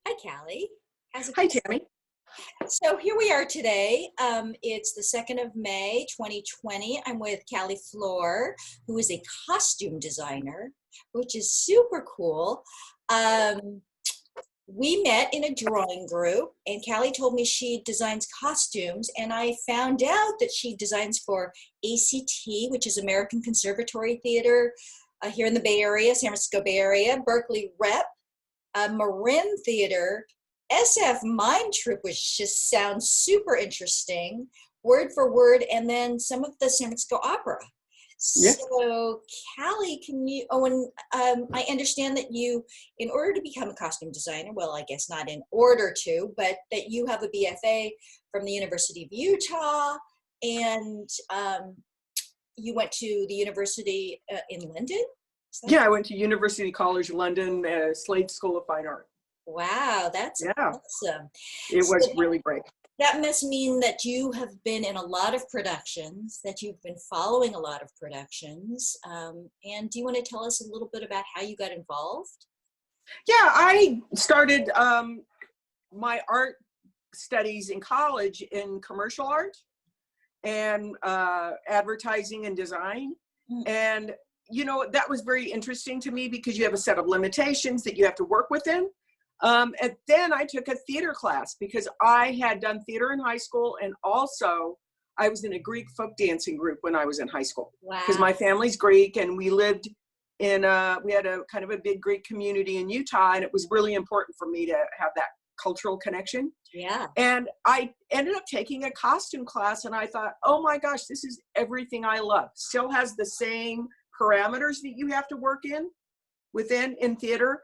Hi, Callie. How's it Hi, going? Tammy. So here we are today. It's the 2nd of May, 2020. I'm with Callie Floor, who is a costume designer, which is super cool. Um, we met in a drawing group, and Callie told me she designs costumes, and I found out that she designs for ACT, which is American Conservatory Theater here in the Bay Area, San Francisco Bay Area, Berkeley Rep, Marin Theater, SF Mind Troop, which just sounds super interesting, word for word, and then some of the San Francisco Opera. Yes. So, Callie, can you? Oh, and I understand that you, in order to become a costume designer, well, I guess not in order to, but that you have a BFA from the University of Utah, and you went to the university in London. Is that Yeah, I went to University College London, Slade School of Fine Art. Wow, that's Yeah, awesome. it So was really great. that must mean that you have been in a lot of productions, that you've been following a lot of productions. And do you want to tell us a little bit about how you got involved? Yeah, I started my art studies in college in commercial art and advertising and design. Mm. And, that was very interesting to me because you have a set of limitations that you have to work within. And then I took a theater class because I had done theater in high school, and also I was in a Greek folk dancing group when I was in high school because Wow. my family's Greek, and we lived in we had a kind of a big Greek community in Utah, and it was really important for me to have that cultural connection. Yeah. And I ended up taking a costume class, and I thought, oh my gosh, this is everything I love. Still has the same parameters that you have to work in theater.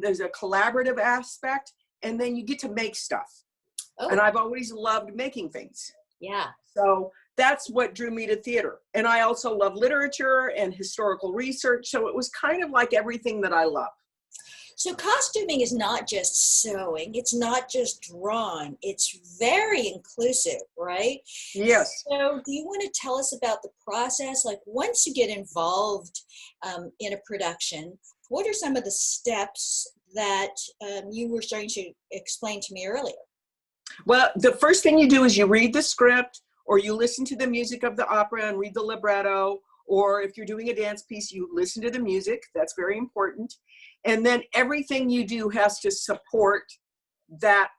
There's a collaborative aspect, and then you get to make stuff. And Oh, I've always loved making things. yeah. So that's what drew me to theater. And I also love literature and historical research. So it was kind of like everything that I love. So costuming is not just sewing, it's not just drawing, it's very inclusive, right? Yes. So do you want to tell us about the process? Like once you get involved in a production, what are some of the steps that you were starting to explain to me earlier? Well, the first thing you do is you read the script, or you listen to the music of the opera and read the libretto, or if you're doing a dance piece, you listen to the music. That's very important. And then everything you do has to support that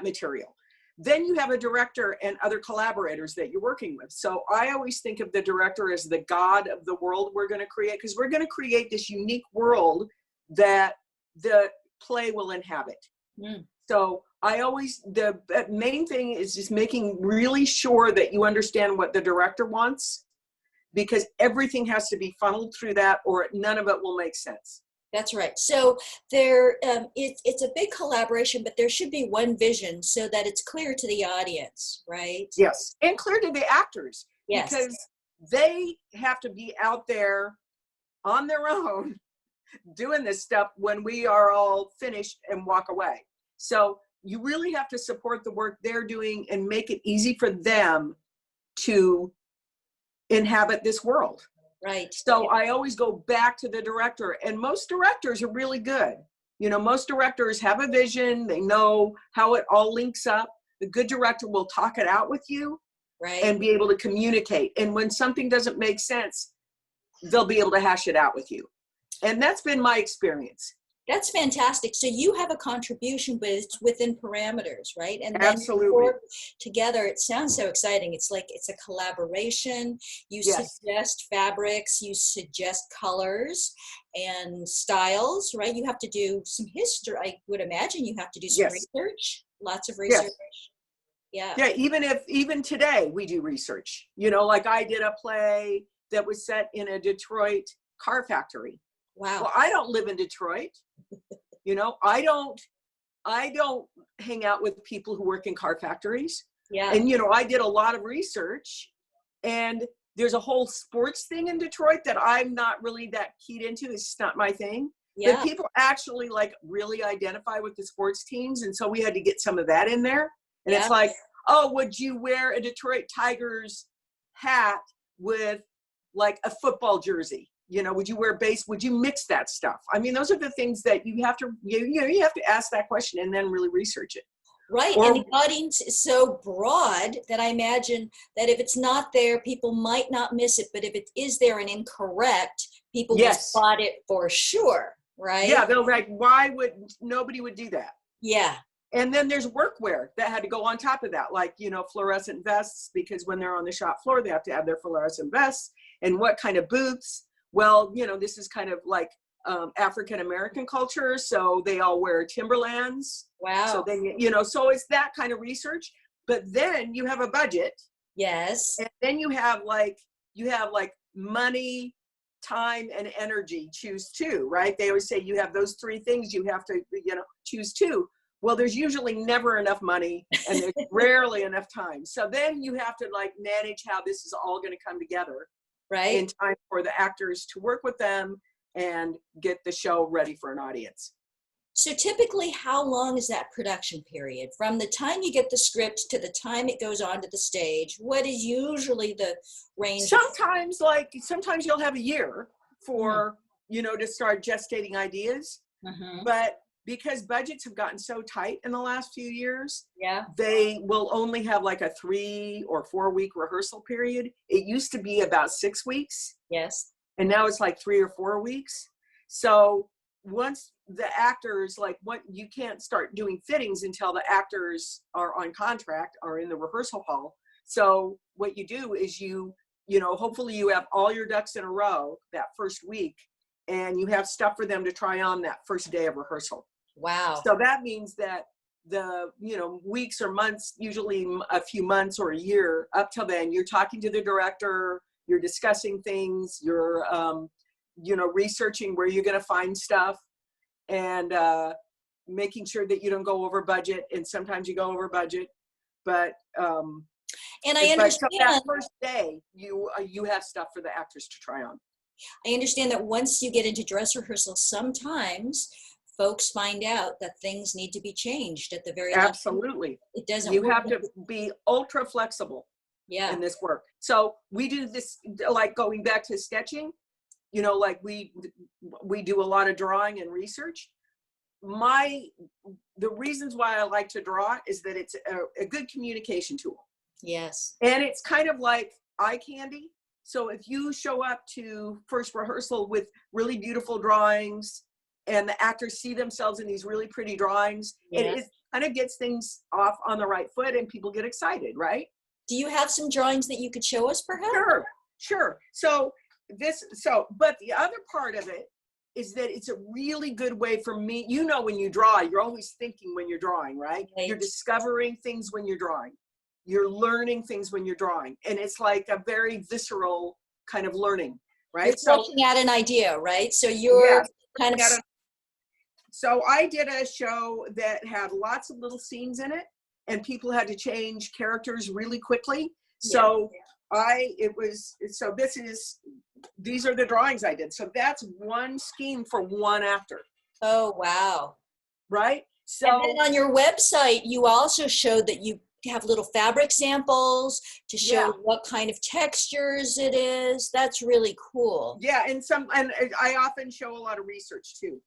material. Then you have a director and other collaborators that you're working with. So I always think of the director as the god of the world we're going to create, because we're going to create this unique world that the play will inhabit. Mm. So the main thing is just making really sure that you understand what the director wants, because everything has to be funneled through that, or none of it will make sense. That's right. So it's a big collaboration, but there should be one vision so that it's clear to the audience, right? Yes, and clear to the actors, Yes. because they have to be out there on their own doing this stuff when we are all finished and walk away. So you really have to support the work they're doing and make it easy for them to inhabit this world. Right. So I always go back to the director, and most directors are really good. Most directors have a vision. They know how it all links up. The good director will talk it out with you, Right. and be able to communicate. And when something doesn't make sense, they'll be able to hash it out with you. And that's been my experience. That's fantastic. So you have a contribution, but it's within parameters, right? And then you Absolutely. work together. It sounds so exciting. It's like it's a collaboration. You Yes. suggest fabrics, you suggest colors and styles, right? You have to do some history. I would imagine you have to do some Yes. research, lots of Yes. research. Yeah. Yeah, even today we do research. Like I did a play that was set in a Detroit car factory. Wow. Well, I don't live in Detroit. I don't hang out with people who work in car factories. Yeah. And I did a lot of research, and there's a whole sports thing in Detroit that I'm not really that keyed into. It's just not my thing. Yeah. But people actually really identify with the sports teams, and so we had to get some of that in there. And Yeah. it's like, oh, would you wear a Detroit Tigers hat with like a football jersey? Would you wear base? Would you mix that stuff? I mean, those are the things that you have to, you have to ask that question and then really research it. Right. And the audience is so broad that I imagine that if it's not there, people might not miss it. But if it is there and incorrect, people will spot it for sure. Right. Yeah. They'll like, nobody would do that. Yeah. And then there's workwear that had to go on top of that, like, fluorescent vests, because when they're on the shop floor, they have to have their fluorescent vests. And what kind of boots? Well, this is kind of like African-American culture. So they all wear Timberlands. Wow. So then, so it's that kind of research. But then you have a budget. Yes. And then you have like money, time, and energy. Choose two, right? They always say you have those three things. You have to, choose two. Well, there's usually never enough money and there's rarely enough time. So then you have to like manage how this is all going to come together. Right. In time for the actors to work with them and get the show ready for an audience. So typically, how long is that production period? From the time you get the script to the time it goes onto the stage, what is usually the range? Sometimes you'll have a year for, to start gestating ideas. But because budgets have gotten so tight in the last few years, they will only have like a 3 or 4 week rehearsal period. It used to be about 6 weeks. Yes. And now it's like 3 or 4 weeks. So once the actors, you can't start doing fittings until the actors are on contract or in the rehearsal hall. So what you do is hopefully you have all your ducks in a row that first week, and you have stuff for them to try on that first day of rehearsal. Wow. So that means that the, weeks or months, usually a few months or a year up till then, you're talking to the director, you're discussing things, you're, researching where you're going to find stuff, and making sure that you don't go over budget. And sometimes you go over budget, but, and I understand so that first day you have stuff for the actors to try on. I understand that once you get into dress rehearsal, sometimes folks find out that things need to be changed at the very last. Absolutely. It doesn't. You have to be ultra flexible. In this work. So we do this, like going back to sketching, like we do a lot of drawing and research. The reasons why I like to draw is that it's a good communication tool. Yes. And it's kind of like eye candy. So if you show up to first rehearsal with really beautiful drawings and the actors see themselves in these really pretty drawings, it kind of gets things off on the right foot and people get excited, right? Do you have some drawings that you could show us, perhaps? Sure. But the other part of it is that it's a really good way for me. When you draw, you're always thinking when you're drawing, right? You're discovering things when you're drawing. You're learning things when you're drawing. And it's like a very visceral kind of learning, right? You're fleshing out an idea, right? So you're kind of... So I did a show that had lots of little scenes in it, and people had to change characters really quickly. So these are the drawings I did. So that's one scheme for one actor. Oh, wow. Right? So, and then on your website, you also showed that you have little fabric samples to show what kind of textures it is. That's really cool. Yeah, and I often show a lot of research too.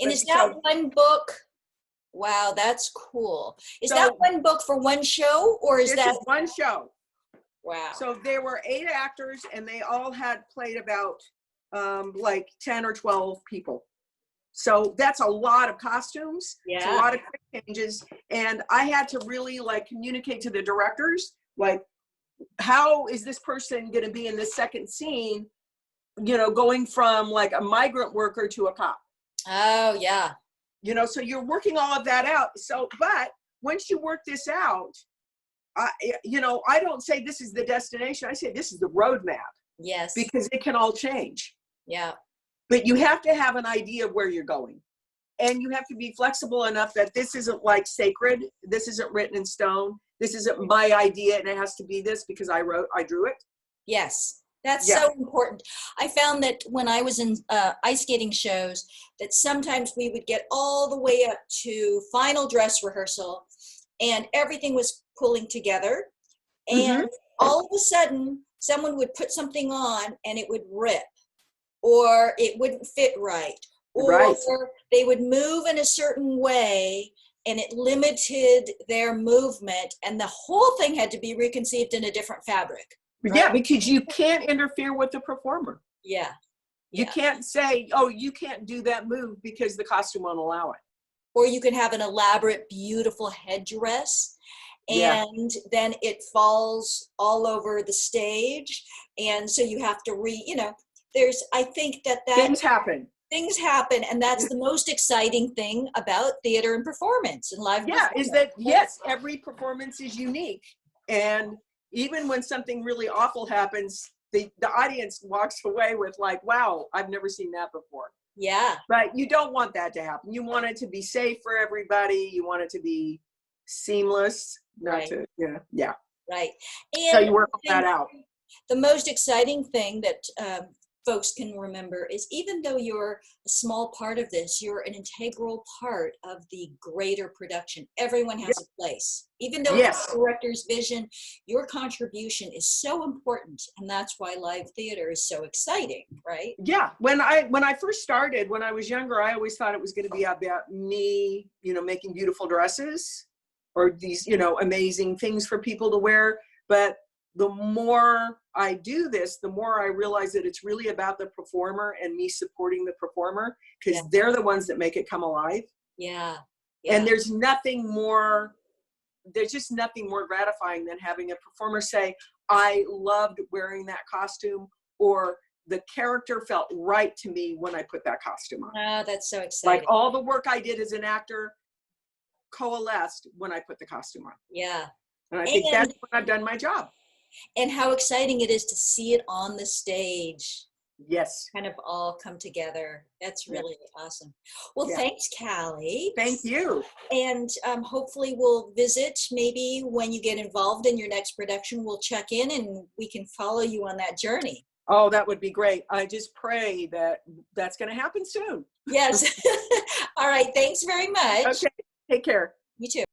And is that one book? Wow, that's cool. Is that one book for one show, or is that one show? Wow. So there were 8 actors, and they all had played about like 10 or 12 people. So that's a lot of costumes. It's a lot of quick changes, and I had to really communicate to the directors, how is this person going to be in the second scene? Going from a migrant worker to a cop. Oh yeah. So you're working all of that out. So, but once you work this out, I don't say this is the destination. I say this is the roadmap. Yes. Because it can all change. Yeah. But you have to have an idea of where you're going. And you have to be flexible enough that this isn't sacred. This isn't written in stone. This isn't my idea and it has to be this because I drew it. Yes. That's so important. I found that when I was in ice skating shows, that sometimes we would get all the way up to final dress rehearsal and everything was pulling together. And all of a sudden, someone would put something on and it would rip. or it wouldn't fit right, or Right. they would move in a certain way and it limited their movement, and the whole thing had to be reconceived in a different fabric, right? Yeah, because you can't interfere with the performer. Yeah, You yeah. can't say, oh, you can't do that move because the costume won't allow it. Or you can have an elaborate, beautiful headdress, Yeah. and then it falls all over the stage. And so you have to I think that Things happen. things happen, and that's the most exciting thing about theater and performance and live Yeah, is performance. that, yes, every performance is unique. And even when something really awful happens, the audience walks away with like, wow, I've never seen that before. Yeah, But you don't want that to happen. You want it to be safe for everybody. You want it to be seamless, not right, to, yeah. right. So And you work I that think out. the most exciting thing that folks can remember is, even though you're a small part of this, you're an integral part of the greater production. Everyone has a place. Even though it's Yes. the director's vision, your contribution is so important, and that's why live theater is so exciting, right? Yeah. When I first started, when I was younger, I always thought it was going to be about me, making beautiful dresses or these, amazing things for people to wear. But the more I do this, the more I realize that it's really about the performer and me supporting the performer, Yeah, because they're the ones that make it come alive. yeah, And yeah, there's just nothing more gratifying than having a performer say, I loved wearing that costume, or the character felt right to me when I put that costume on. oh, that's so Like exciting. all the work I did as an actor coalesced when I put the costume on. Yeah. And I think and that's when I've done my job. and how exciting it is to see it on the stage Yes. kind of all come together. That's Yeah. really awesome. Well, Yeah. thanks, Callie. Thank you. And hopefully we'll visit maybe when you get involved in your next production. We'll check in and we can follow you on that journey. Oh, that would be great. I just pray that that's going to happen soon. Yes. All right. Thanks very much. Okay. Take care. You too.